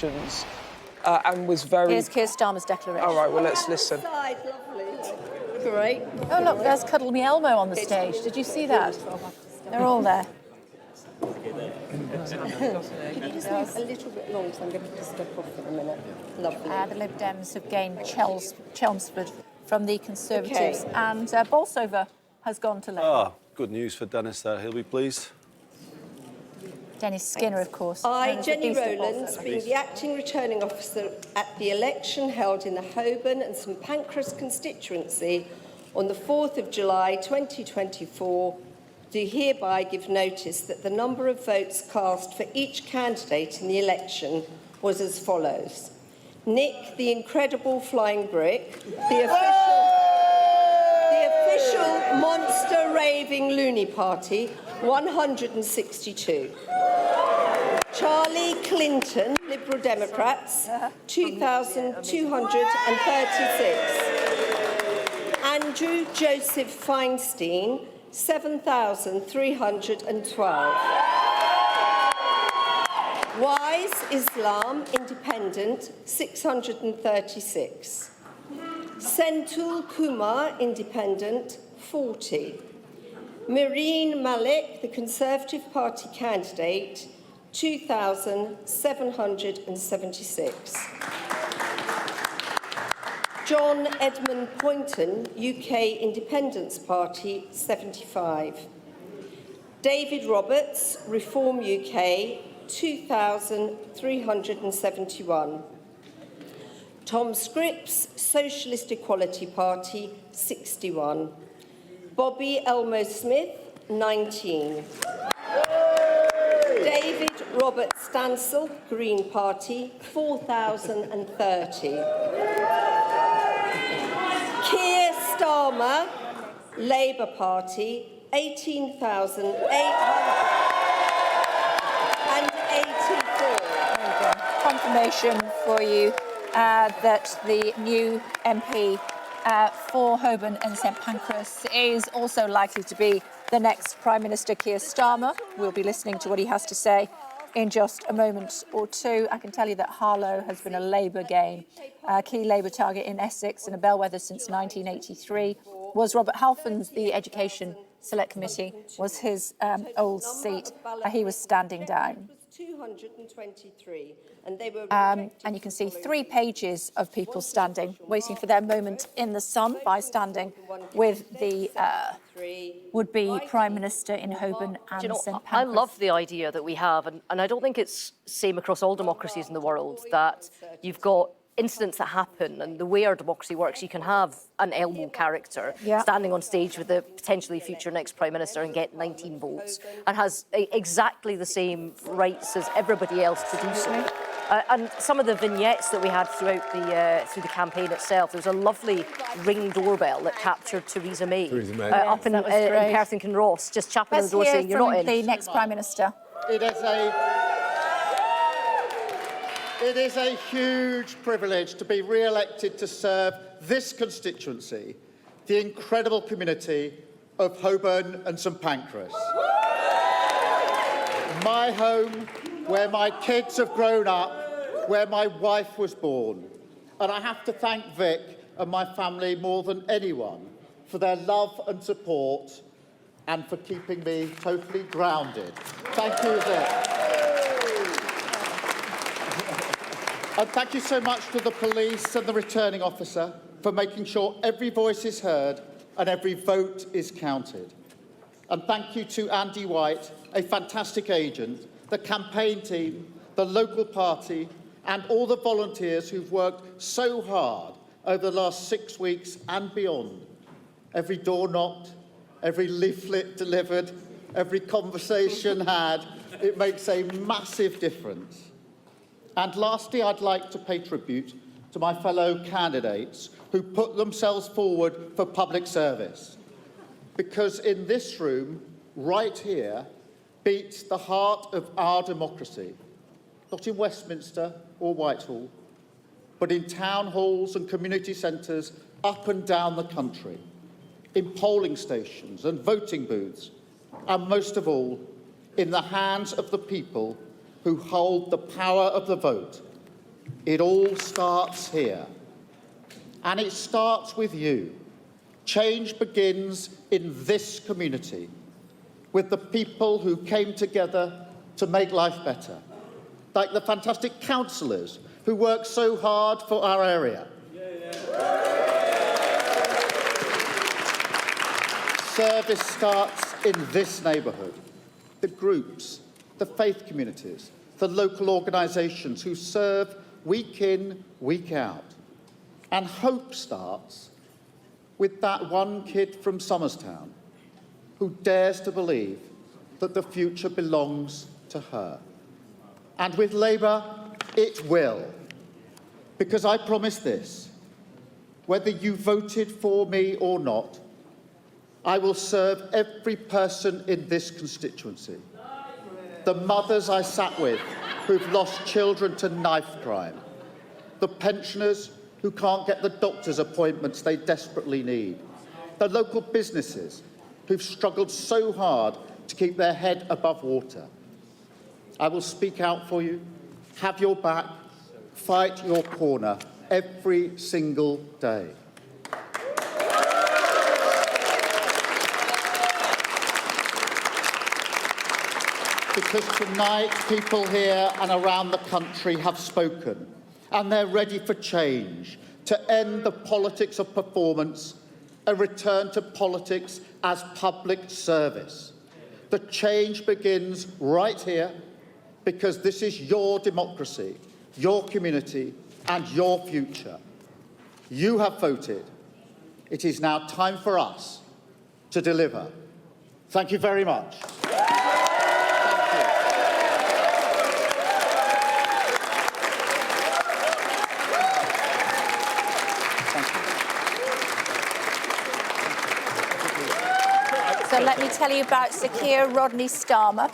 elections and was very... Here's Keir Starmer's declaration. All right, well, let's listen. Lovely. Great. Oh, look, there's Cuddle Me Elmo on the stage. Did you see that? They're all there. Can you just move a little bit long, so I'm going to just step off for a minute. Lovely. The Lib Dems have gained Chelmsford from the Conservatives, and Bolsover has gone to Labour. Ah, good news for Dennis there. He'll be pleased. Dennis Skinner, of course. I, Jenny Rowlands, being the acting returning officer at the election held in the Holborn and St Pancras constituency on the 4th of July 2024, do hereby give notice that the number of votes cast for each candidate in the election was as follows. Nick, the Incredible Flying Brick, the official monster raving loony party, 162. Charlie Clinton, Liberal Democrats, 2,236. Andrew Joseph Feinstein, 7,312. Wise Islam Independent, 636. Senthul Kumar Independent, 40. Mireen Malik, the Conservative Party candidate, 2,776. John Edmund Poynton, UK Independence Party, 75. David Roberts, Reform UK, 2,371. Tom Scripps, Socialist Equality Party, 61. Bobby Elmo Smith, 19. David Robert Stansell, Green Party, 4,030. Keir Starmer, Labour Party, 18,884. Confirmation for you that the new MP for Holborn and St Pancras is also likely to be the next Prime Minister, Keir Starmer. We'll be listening to what he has to say in just a moment or two. I can tell you that Harlow has been a Labour gain. A key Labour target in Essex and a bellwether since 1983 was Robert Halfon's. The Education Select Committee was his old seat. He was standing down. 223, and they were and you can see 3 pages of people standing, waiting for their moment in the sun by standing with the would-be Prime Minister in Holborn and St Pancras. I love the idea that we have, and I don't think it's same across all democracies in the world, that you've got incidents that happen, and the way our democracy works, you can have an Elmo character standing on stage with the potentially future next Prime Minister and get 19 votes and has exactly the same rights as everybody else to do so. And some of the vignettes that we had throughout through the campaign itself, there was a lovely Ring doorbell that captured Theresa May, up in Perth and Kinross, just chapping on the door saying, "You're not in." The next Prime Minister. It is a huge privilege to be re-elected to serve this constituency, the incredible community of Holborn and St Pancras. My home, where my kids have grown up, where my wife was born. And I have to thank Vic and my family more than anyone for their love and support and for keeping me totally grounded. Thank you, Vic. And thank you so much to the police and the returning officer for making sure every voice is heard and every vote is counted. And thank you to Andy White, a fantastic agent, the campaign team, the local party, and all the volunteers who've worked so hard over the last 6 weeks and beyond. Every door knocked, every leaflet delivered, every conversation had, it makes a massive difference. And lastly, I'd like to pay tribute to my fellow candidates who put themselves forward for public service. Because in this room, right here, beats the heart of our democracy. Not in Westminster or Whitehall, but in town halls and community centres up and down the country, in polling stations and voting booths, and most of all, in the hands of the people who hold the power of the vote, It all starts here. And it starts with you. Change begins in this community, with the people who came together to make life better, like the fantastic councillors who work so hard for our area. Service starts in this neighbourhood. The groups, the faith communities, the local organisations who serve week in, week out. And hope starts with that one kid from Somerstown who dares to believe that the future belongs to her. And with Labour, it will. Because I promise this, whether you voted for me or not, I will serve every person in this constituency. The mothers I sat with who've lost children to knife crime, the pensioners who can't get the doctor's appointments they desperately need, the local businesses who've struggled so hard to keep their head above water. I will speak out for you, have your back, fight your corner every single day. Because tonight, people here and around the country have spoken, and they're ready for change, to end the politics of performance and return to politics as public service. The change begins right here, because this is your democracy, your community, and your future. You have voted. It is now time for us to deliver. Thank you very much. So let me tell you about Sir Keir Starmer.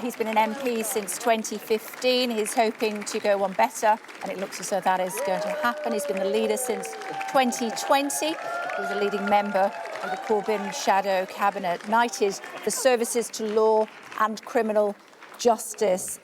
He's been an MP since 2015. He's hoping to go one better, and it looks as though that is going to happen. He's been the leader since 2020. He was a leading member of the Corbyn Shadow Cabinet, knighted the services to law and criminal justice.